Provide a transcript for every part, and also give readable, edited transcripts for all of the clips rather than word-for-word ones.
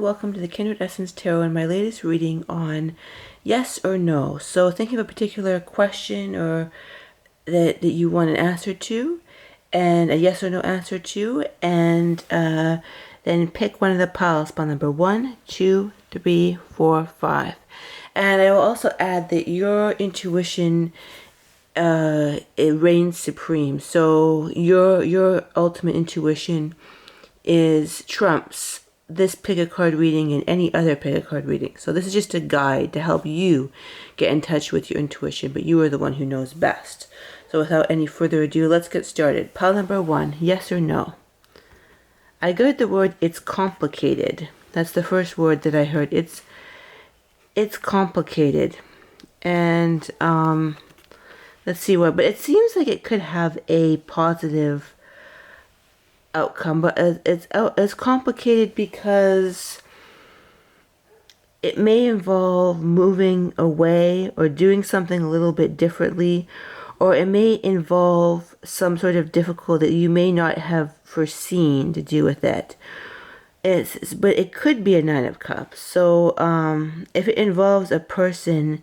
welcome to the Kindred Essence Tarot and my latest reading on yes or no. So think of a particular question or that you want an answer to, and a yes or no answer to, and then pick one of the piles, pile number 1, 2, 3, 4, 5. And I will also add that your intuition it reigns supreme. So your ultimate intuition is trumps this pick a card reading and any other pick a card reading. So this is just a guide to help you get in touch with your intuition, but you are the one who knows best. So without any further ado, let's get started. Pile number 1, yes or no. I got the word it's complicated. That's the first word that I heard. It's complicated. And let's see what, but it seems like it could have a positive outcome, but it's complicated because it may involve moving away or doing something a little bit differently, or it may involve some sort of difficulty that you may not have foreseen to do with it. But it could be a 9 of Cups. So if it involves a person,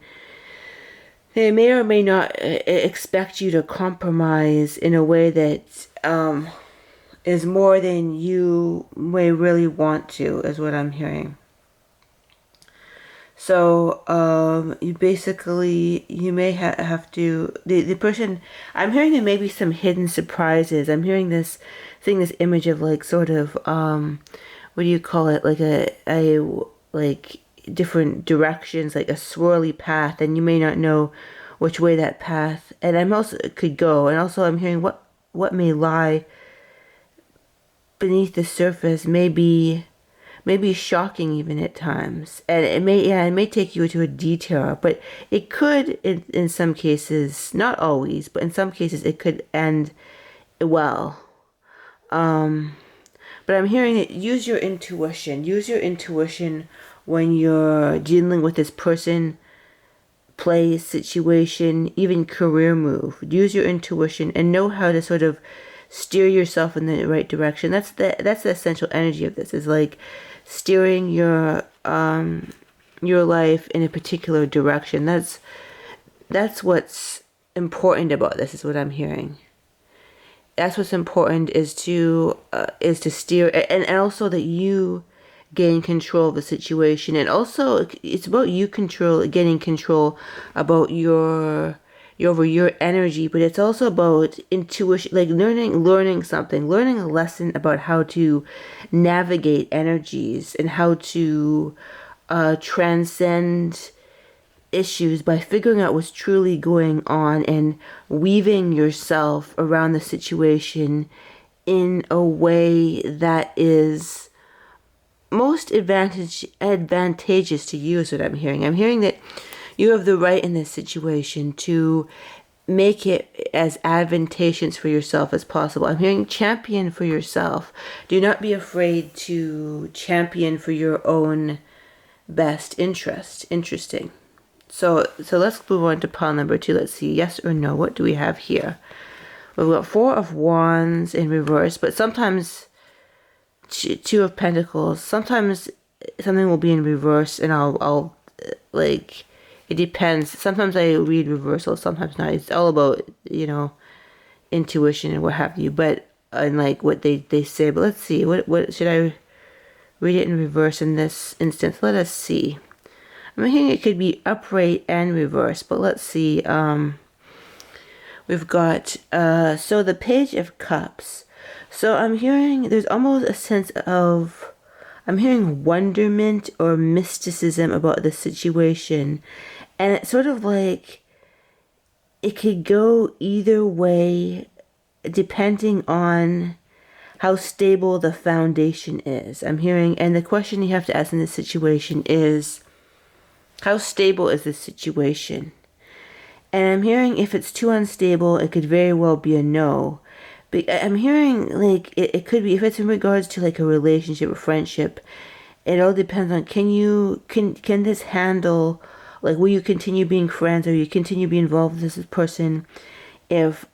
they may or may not expect you to compromise in a way that is more than you may really want to, is what I'm hearing. So you basically, you may have to, the person, I'm hearing there may be some hidden surprises. I'm hearing this image of like sort of, what do you call it, like a like different directions, like a swirly path, and you may not know which way that path, and I'm also could go, and also I'm hearing what may lie beneath the surface may be shocking even at times, and it may take you to a detour, but it could in some cases, not always, but in some cases it could end well. But I'm hearing that use your intuition when you're dealing with this person, place, situation, even career move. Use your intuition and know how to sort of steer yourself in the right direction. That's the essential energy of this, is like steering your life in a particular direction. That's what's important about this, is what I'm hearing. That's what's important, is to steer, and also that you gain control of the situation, and also it's about you gaining control about your energy, but it's also about intuition, like learning something, learning a lesson about how to navigate energies and how to transcend issues by figuring out what's truly going on and weaving yourself around the situation in a way that is most advantageous to you, is what I'm hearing. I'm hearing that you have the right in this situation to make it as advantageous for yourself as possible. I'm hearing champion for yourself. Do not be afraid to champion for your own best interest. Interesting. So let's move on to pile number 2. Let's see, yes or no. What do we have here? We've got 4 of Wands in reverse, but sometimes 2 of Pentacles. Sometimes something will be in reverse, and I'll like, it depends. Sometimes I read reversal, sometimes not. It's all about, intuition and what have you, but and like what they say. But let's see, what should I read it in reverse in this instance? Let us see. I'm thinking it could be upright and reverse, but let's see. We've got so the Page of Cups. So I'm hearing there's almost a sense of, I'm hearing wonderment or mysticism about the situation. And it's sort of like it could go either way depending on how stable the foundation is. I'm hearing, and the question you have to ask in this situation is, how stable is this situation? And I'm hearing if it's too unstable, it could very well be a no. But I'm hearing like it could be, if it's in regards to like a relationship or friendship, it all depends on, can this handle, like, will you continue being friends, or you continue being involved with this person if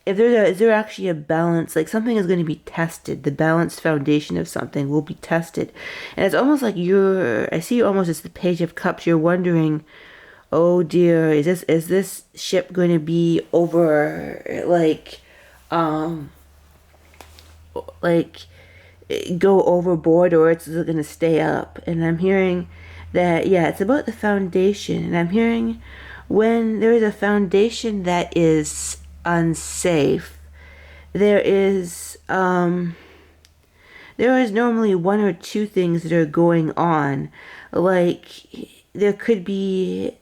is there actually a balance? Like something is going to be tested. The balanced foundation of something will be tested. And it's almost like I see you almost as the Page of Cups. You're wondering, oh dear, is this ship going to be over, like go overboard, or it's going to stay up? And I'm hearing that, yeah, it's about the foundation. And I'm hearing when there is a foundation that is unsafe, there is normally one or two things that are going on. Like there could be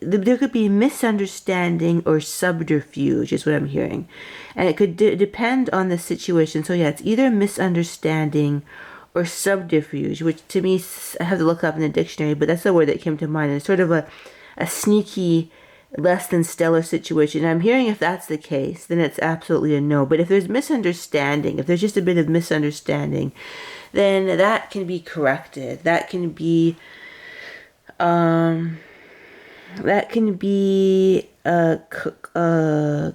misunderstanding or subterfuge is what I'm hearing. And it could depend on the situation. So yeah, it's either misunderstanding or subterfuge, which to me, I have to look up in the dictionary, but that's the word that came to mind. It's sort of a sneaky, less than stellar situation. And I'm hearing if that's the case, then it's absolutely a no. But if there's misunderstanding, if there's just a bit of misunderstanding, then that can be corrected. That can be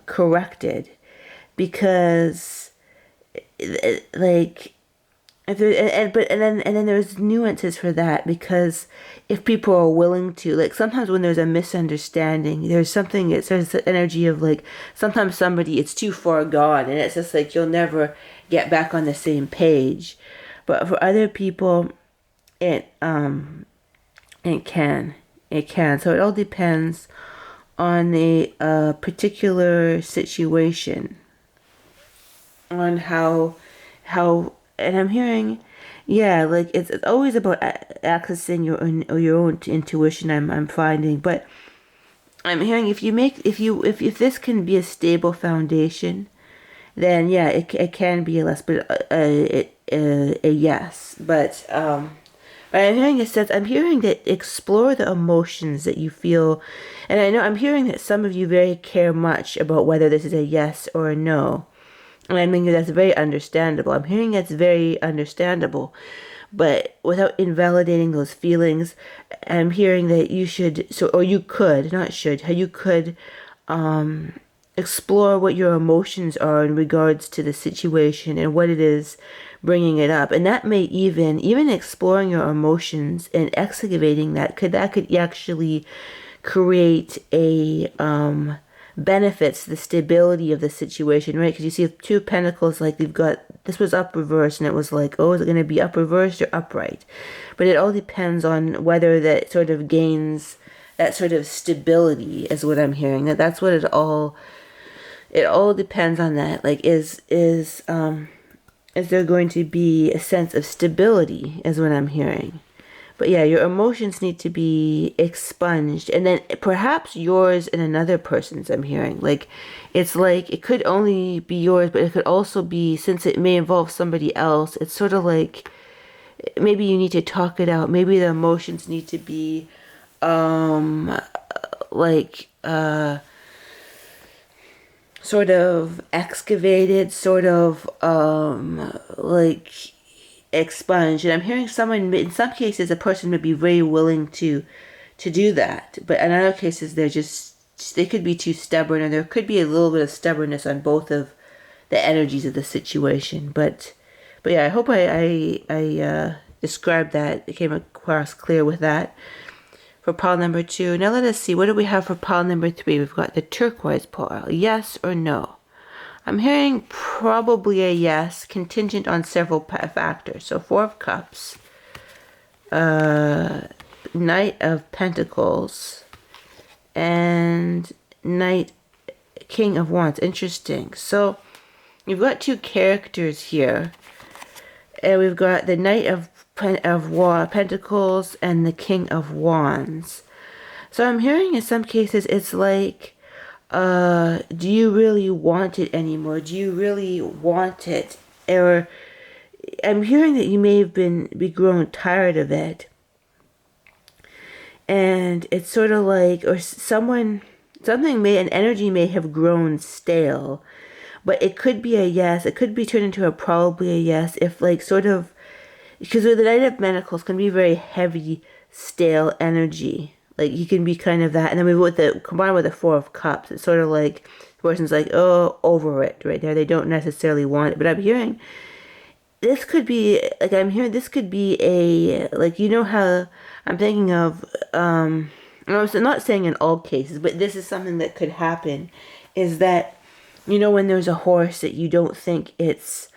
corrected, because like if there, and then there's nuances for that, because if people are willing to, like sometimes when there's a misunderstanding, there's something, there's the energy of like sometimes somebody, it's too far gone and it's just like you'll never get back on the same page. But for other people, it can. So it all depends on the particular situation, on how, and I'm hearing, yeah, like it's always about accessing your own intuition. I'm finding, but I'm hearing if this can be a stable foundation, then yeah, it can be a yes. But I'm hearing it says, I'm hearing that explore the emotions that you feel. And I know I'm hearing that some of you very care much about whether this is a yes or a no. And I mean, that's very understandable. I'm hearing that's very understandable. But without invalidating those feelings, I'm hearing that you should, or you could, not should, how you could explore what your emotions are in regards to the situation and what it is bringing it up. And that may even exploring your emotions and excavating that could actually create a benefits the stability of the situation, right? Because you see 2 of Pentacles, like we've got, this was up reversed, and it was like, oh, is it going to be up reversed or upright? But it all depends on whether that sort of gains that sort of stability, is what I'm hearing. That's what it all depends on. That, like, is there going to be a sense of stability, is what I'm hearing. But yeah, your emotions need to be expunged, and then perhaps yours and another person's, I'm hearing. Like, it's like it could only be yours, but it could also be, since it may involve somebody else, it's sort of like maybe you need to talk it out. Maybe the emotions need to be sort of excavated, sort of like expunged. And I'm hearing someone, in some cases, a person may be very willing to do that, but in other cases, they could be too stubborn, or there could be a little bit of stubbornness on both of the energies of the situation. But yeah, I hope I described that. It came across clear with that. For pile number 2. Now let us see, what do we have for pile number 3? We've got the turquoise pile. Yes or no? I'm hearing probably a yes, contingent on several factors. So 4 of Cups, Knight of Pentacles, and King of Wands. Interesting. So you've got 2 characters here, and we've got the Knight of Pentacles and the King of Wands. So I'm hearing in some cases it's like, do you really want it anymore? Do you really want it? Or I'm hearing that you may have be grown tired of it, and it's sort of like, or an energy may have grown stale, but it could be a yes. It could be turned into a probably a yes, if like sort of, because with the Knight of Pentacles can be very heavy, stale energy, Like you can be kind of that. And then we with the combined with the Four of Cups, it's sort of like the person's like, oh, over it right there. They don't necessarily want it. But I'm hearing this could be like I'm hearing this could be a like you know how I'm thinking of I'm not saying in all cases, but this is something that could happen is that you know when there's a horse that you don't think it's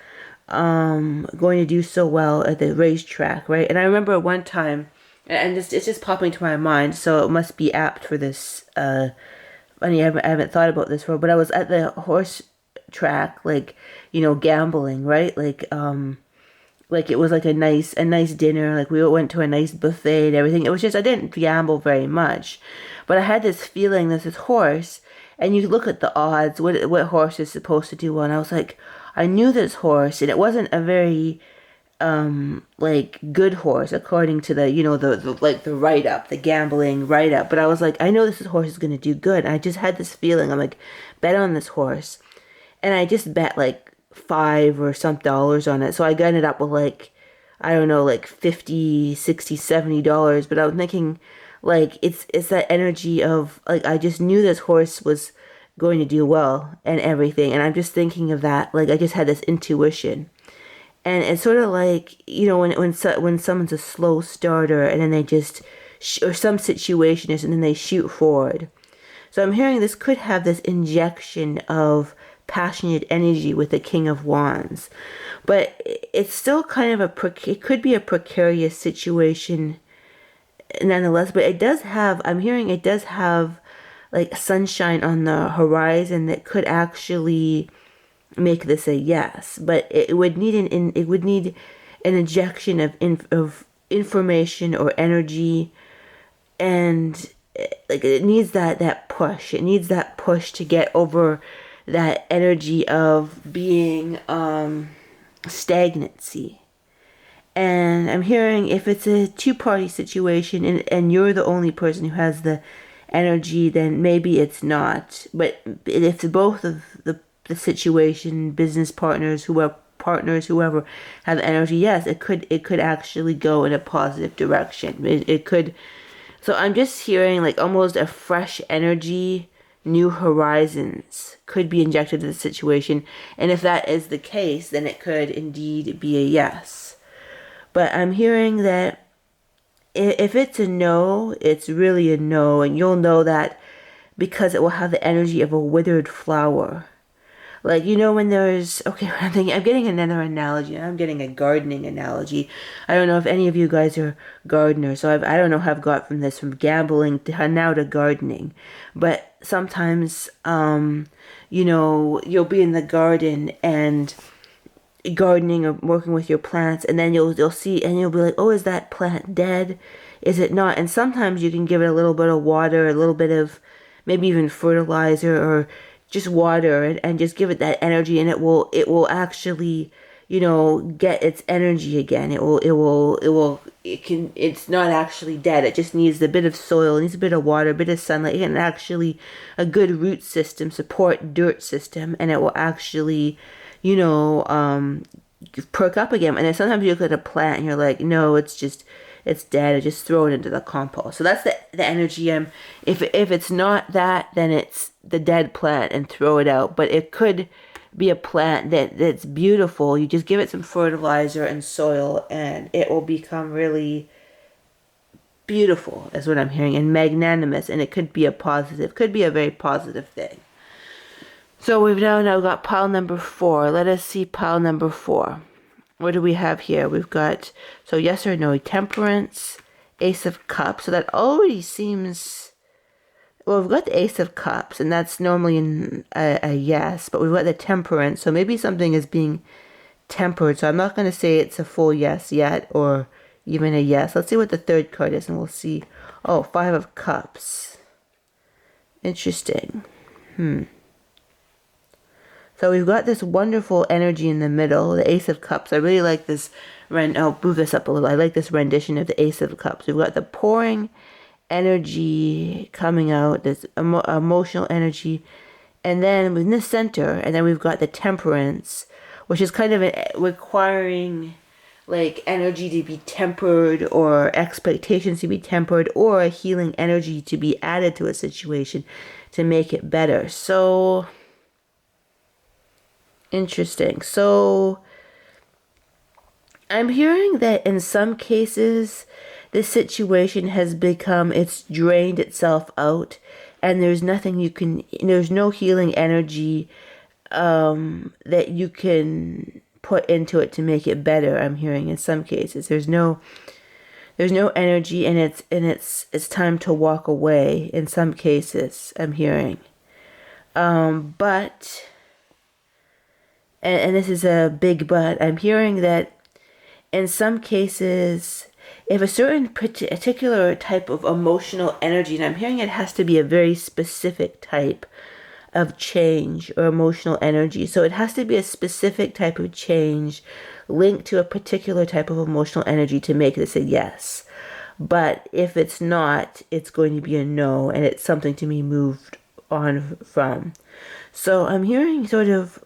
going to do so well at the racetrack, right? And I remember one time and it's just popping to my mind, so it must be apt for this funny I haven't thought about this before, but I was at the horse track like you know gambling, right? Like it was like a nice dinner, like we went to a nice buffet and everything. It was just I didn't gamble very much, but I had this feeling there's this horse and you look at the odds what horse is supposed to do well, and I was like I knew this horse and it wasn't a very like good horse according to the you know the like the write up, the gambling write up, but I was like I know this horse is going to do good, and I just had this feeling. I'm like bet on this horse, and I just bet like five or some dollars on it. So I ended up with like, I don't know, like 50, 60, $70. But I was thinking like it's that energy of like I just knew this horse was going to do well and everything. And I'm just thinking of that. Like I just had this intuition. And it's sort of like, you know, when someone's a slow starter and then they just or some situation is and then they shoot forward. So I'm hearing this could have this injection of passionate energy with the King of Wands, but it's still kind of it could be a precarious situation nonetheless, but it does have, I'm hearing it does have like sunshine on the horizon that could actually make this a yes, but it would need an injection of information or energy, and like it needs that push. It needs that push to get over that energy of being stagnancy. And I'm hearing if it's a two-party situation and you're the only person who has the energy, then maybe it's not. But if both of the situation, business whoever have energy, yes, it could actually go in a positive direction. It could. So I'm just hearing like almost a fresh energy, new horizons could be injected to the situation. And if that is the case, then it could indeed be a yes. But I'm hearing that if it's a no, it's really a no. And you'll know that because it will have the energy of a withered flower. Like, you know, when there's, okay, I'm getting another analogy. I'm getting a gardening analogy. I don't know if any of you guys are gardeners, so I don't know how I've got from gambling to now to gardening. But sometimes, you know, you'll be in the garden and gardening or working with your plants, and then you'll see, and you'll be like, oh, is that plant dead? Is it not? And sometimes you can give it a little bit of water, a little bit of maybe even fertilizer or just water and just give it that energy, and it will actually, you know, get its energy again. It's not actually dead. It just needs a bit of soil, it needs a bit of water, a bit of sunlight, and actually a good root system, support dirt system, and it will actually, you know, perk up again. And then sometimes you look at a plant and you're like, no, it's dead. I just throw it into the compost. So that's the energy. If it's not that, then it's the dead plant and throw it out. But it could be a plant that's beautiful. You just give it some fertilizer and soil, and it will become really beautiful. Is what I'm hearing, and magnanimous. And it could be a very positive thing. So we've now got pile number 4. Let us see pile number 4. What do we have here? We've got, so yes or no, temperance, ace of cups. So that already seems, well, we've got the ace of cups, and that's normally a yes, but we've got the temperance. So maybe something is being tempered. So I'm not going to say it's a full yes yet, or even a yes. Let's see what the third card is, and we'll see. Oh, 5 of cups. Interesting. So we've got this wonderful energy in the middle, the Ace of Cups. I really like this, I'll move this up a little. I like this rendition of the Ace of Cups. We've got the pouring energy coming out, this emotional energy. And then in the center, and then we've got the temperance, which is kind of requiring like energy to be tempered, or expectations to be tempered, or a healing energy to be added to a situation to make it better. So interesting. So I'm hearing that in some cases this situation has become, it's drained itself out, and there's nothing you can, there's no healing energy that you can put into it to make it better. I'm hearing in some cases there's no energy, and it's time to walk away. In some cases, I'm hearing, but and this is a big but. I'm hearing that in some cases, if a certain particular type of emotional energy, and I'm hearing it has to be a very specific type of change or emotional energy. So it has to be a specific type of change linked to a particular type of emotional energy to make this a yes. But if it's not, it's going to be a no, and it's something to be moved on from. So I'm hearing sort of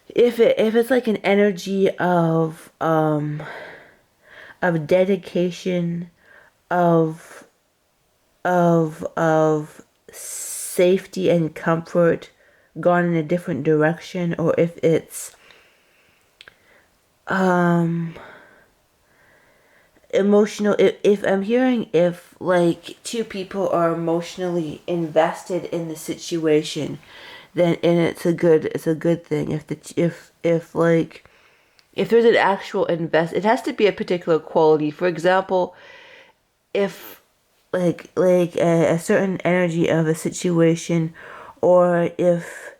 if it's like an energy of dedication, of of safety and comfort gone in a different direction, or if it's emotional, if I'm hearing, if like two people are emotionally invested in the situation, then and it's a good thing. If like if there's an actual it has to be a particular quality. For example, if like a certain energy of a situation, or if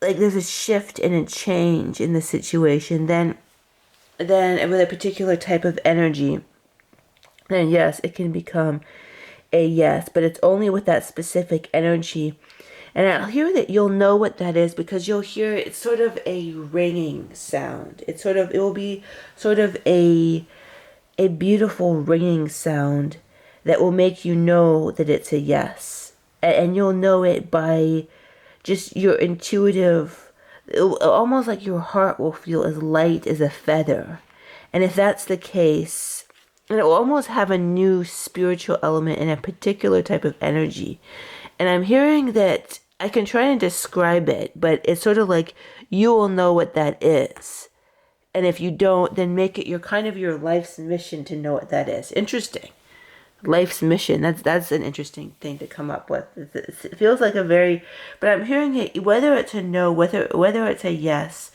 like there's a shift and a change in the situation, then with a particular type of energy, then yes, it can become a yes, but it's only with that specific energy. And I'll hear that you'll know what that is, because you'll hear it's sort of a ringing sound. It will be sort of a beautiful ringing sound that will make you know that it's a yes. And you'll know it by just your intuitive, almost like your heart will feel as light as a feather. And if that's the case, and it will almost have a new spiritual element and a particular type of energy. And I'm hearing that I can try and describe it, but it's sort of like you will know what that is. And if you don't, then make it your kind of your life's mission to know what that is. Interesting. Life's mission. That's an interesting thing to come up with. It feels like a very, but I'm hearing it, whether it's a no, whether it's a yes,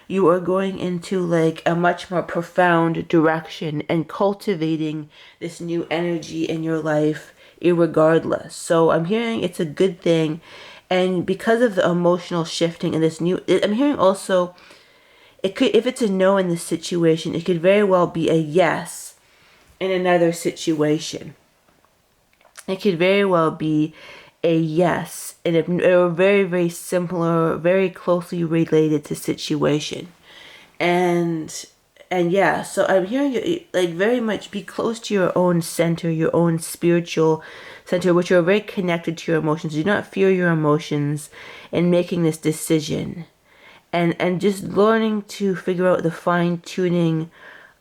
you are going into like a much more profound direction and cultivating this new energy in your life irregardless. So I'm hearing it's a good thing. And because of the emotional shifting and this new, I'm hearing also, it could, if it's a no in this situation, it could very well be a yes in another situation. It could very well be a yes in a very, very similar, very closely related to situation. And yeah, so I'm hearing you like very much be close to your own center, your own spiritual center, which are very connected to your emotions. Do not fear your emotions in making this decision. And just learning to figure out the fine tuning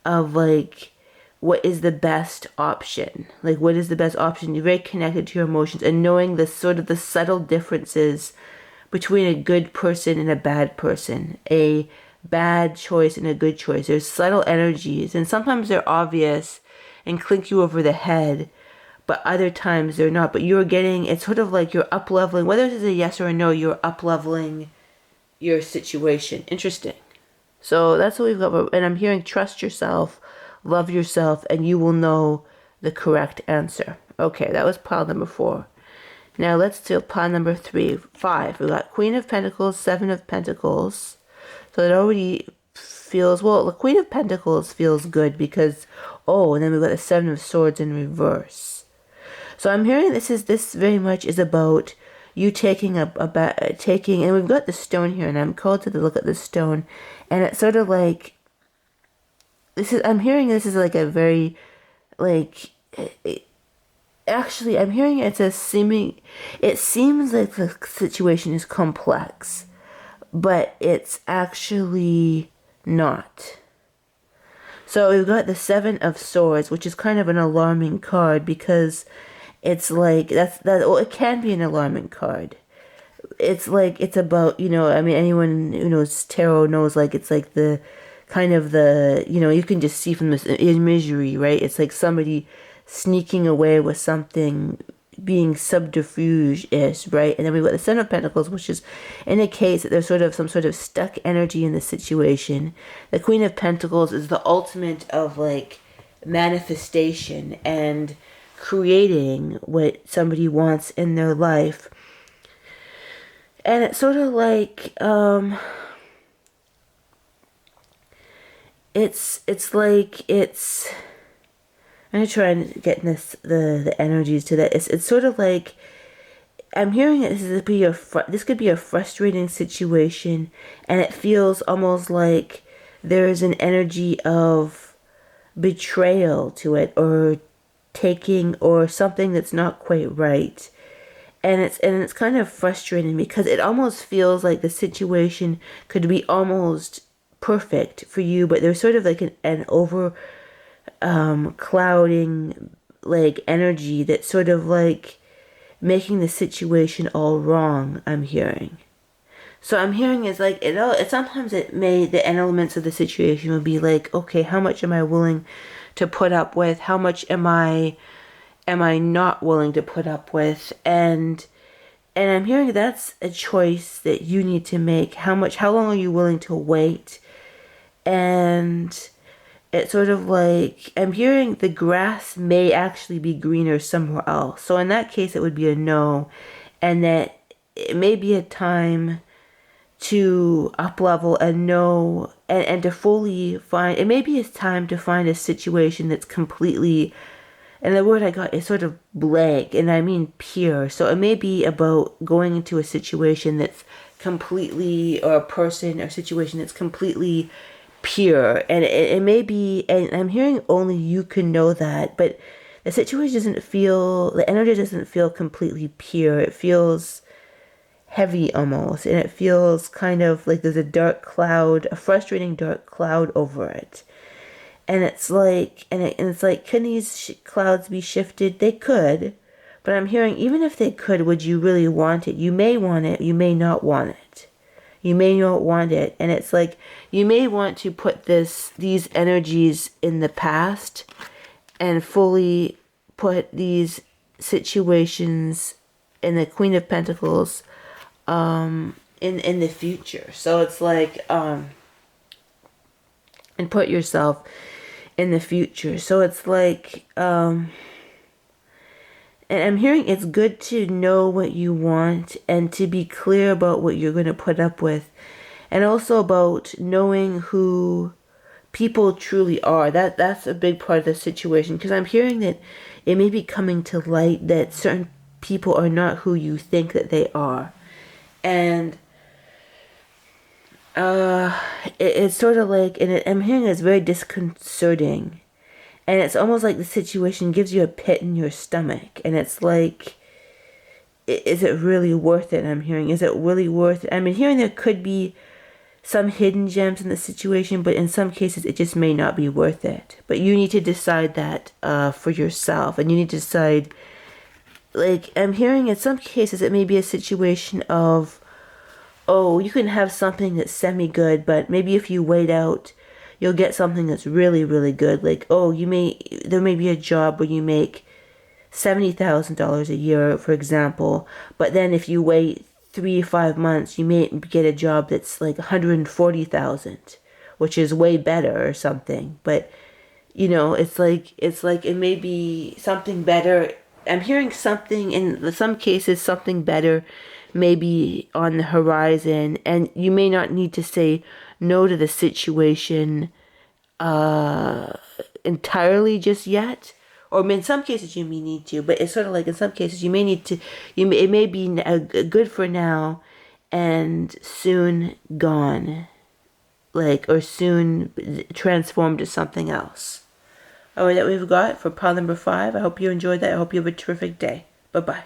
of like what is the best option. Like what is the best option? You're very connected to your emotions, and knowing the sort of the subtle differences between a good person and a bad person, a bad choice and a good choice. There's subtle energies, and sometimes they're obvious and clink you over the head, but other times they're not. But you're getting, it's sort of like you're up leveling, whether it's a yes or a no, you're up leveling your situation. Interesting. So that's what we've got. And I'm hearing trust yourself, love yourself, and you will know the correct answer. Okay, that was pile number 4. Now let's do pile number 5. We got Queen of Pentacles, 7 of Pentacles. So it already feels, well, the Queen of Pentacles feels good because, oh, and then we've got the 7 of Swords in reverse. So I'm hearing this very much is about you taking and we've got the stone here, and I'm called to look at the stone, and it's sort of like, I'm hearing this is like a very, like, actually, I'm hearing it seems like the situation is complex, but it's actually not. So we've got the Seven of Swords, which is kind of an alarming card because it's like well, it can be an alarming card. It's like it's about, I mean, anyone who knows tarot knows, like, it's like the kind of the, you can just see from this imagery, right? It's like somebody sneaking away with something, being subterfuge-ish, right? And then we've got the Seven of Pentacles, which is indicates that there's some sort of stuck energy in the situation. The Queen of Pentacles is the ultimate of, like, manifestation and creating what somebody wants in their life. And it's sort of like, I'm gonna try and get the energies to that. It's sort of like, I'm hearing that this could be a frustrating situation, and it feels almost like there's an energy of betrayal to it, or taking, or something that's not quite right. And it's kind of frustrating because it almost feels like the situation could be almost perfect for you, but there's sort of like an over clouding, like, energy that's sort of like making the situation all wrong, I'm hearing. So I'm hearing is like, sometimes the elements of the situation will be like, okay, how much am I willing to put up with? How much am I not willing to put up with? And I'm hearing that's a choice that you need to make. How long are you willing to wait? And it's sort of like, I'm hearing the grass may actually be greener somewhere else. So in that case, it would be a no. And that it may be a time to up-level and know, and to fully find, it may be a time to find a situation that's completely, and the word I got is sort of blank, and I mean pure. So it may be about going into a situation that's completely, or a person or situation that's completely pure. And it may be, and I'm hearing only you can know that, but the situation the energy doesn't feel completely pure. It feels heavy almost, and it feels kind of like there's a frustrating dark cloud over it. And it's like, can these clouds be shifted? They could, but I'm hearing, even if they could, would you really want it? You may want it, you may not want it. You may not want it. And it's like, you may want to put these energies in the past and fully put these situations in the Queen of Pentacles in the future. So it's like, and put yourself in the future. So it's like, and I'm hearing it's good to know what you want and to be clear about what you're going to put up with. And also about knowing who people truly are. That's a big part of the situation. Because I'm hearing that it may be coming to light that certain people are not who you think that they are. And it's sort of like, and I'm hearing it's very disconcerting. And it's almost like the situation gives you a pit in your stomach. And it's like, is it really worth it? I'm hearing, is it really worth it? I'm hearing there could be some hidden gems in the situation, but in some cases it just may not be worth it. But you need to decide that for yourself. And you need to decide, like, I'm hearing in some cases it may be a situation of, oh, you can have something that's semi-good, but maybe if you wait out, you'll get something that's really, really good. Like, oh, there may be a job where you make $70,000 a year, for example, but then if you wait 3 to 5 months, you may get a job that's like $140,000, which is way better or something. But it's like it may be something better. I'm hearing something, in some cases something better may be on the horizon, and you may not need to say no to the situation entirely just yet. Or in some cases you may need to, but it's sort of like in some cases you may need to, it may be good for now and soon gone, like, or soon transformed to something else. All right, that we've got for pile number 5. I hope you enjoyed that. I hope you have a terrific day. Bye-bye.